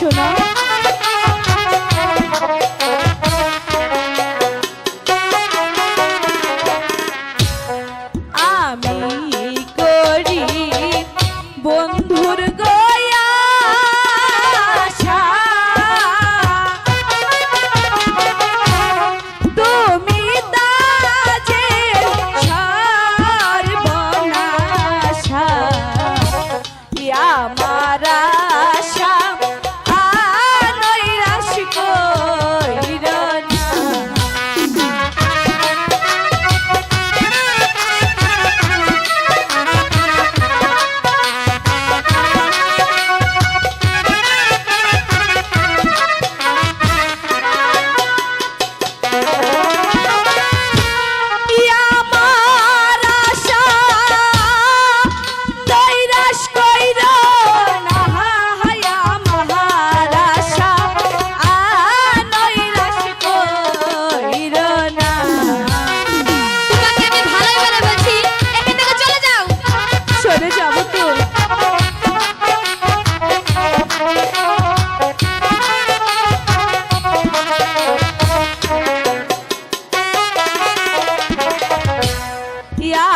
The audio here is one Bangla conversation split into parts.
শোনা। আমি করি বন্ধুর গয়া আশা, তুমি তাজে সর্বনাশা, আমার আশা নৈরাশ কইর না।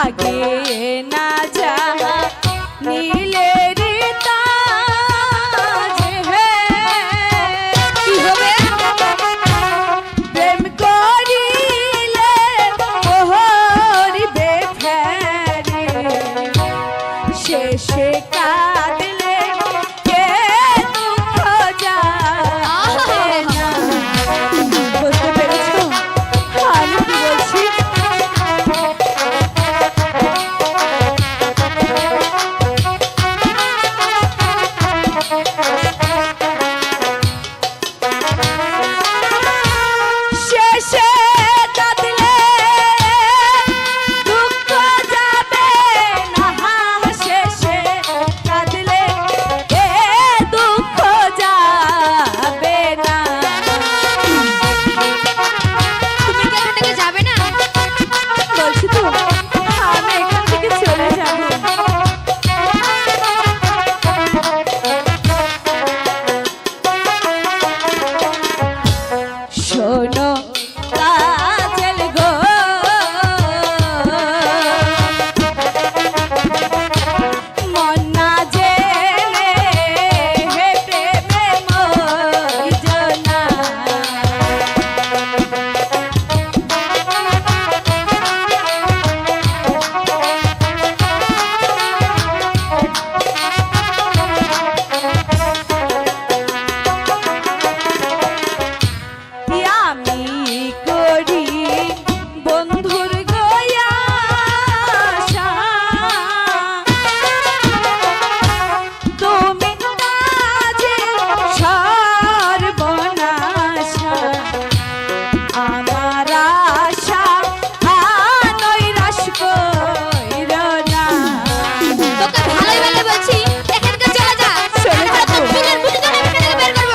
আগে না যা নীলে রিতা যে কি হবে প্রেম করিলে ওহরিবে ফেরে, শেষে কাঁদলে কে দুঃখ যাবে না। বুঝতে পেরেছো আমি কি বলছি? শোনো কাজল গো, মন না জেনে হে প্রেমে মরিজো না। আমি করি বন্ধুর গয়া আশা, তুমি তাজে সর্বনাশা, আমার আশা নৈরাশ কইর না। তোকে ভালোই ভালো বলছি, এখান থেকে চলে যা। চলে আর তোর বিলের বুটি তো আমি এখান থেকে বের করব।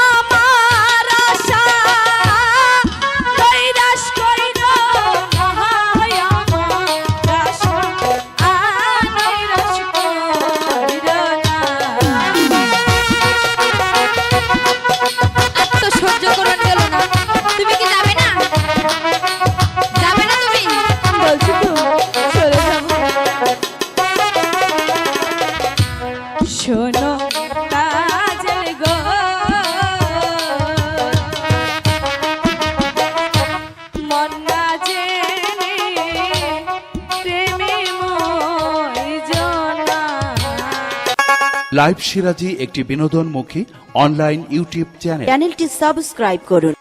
আমার আশা নৈরাশ কইর না, আমার আশা নৈরাশ কইর না। আর তো সহ্য করন গেল না। তুমি কি যাবে না? যাবে না তুমি? বলছি তো চলে যাব। শোনো কাজল গো, মন না জেনে প্রেমে মরিজো না। লাইভ সিরাজি একটি বিনোদনমুখী অনলাইন ইউটিউব চ্যানেল। চ্যানেলটি সাবস্ক্রাইব করুন।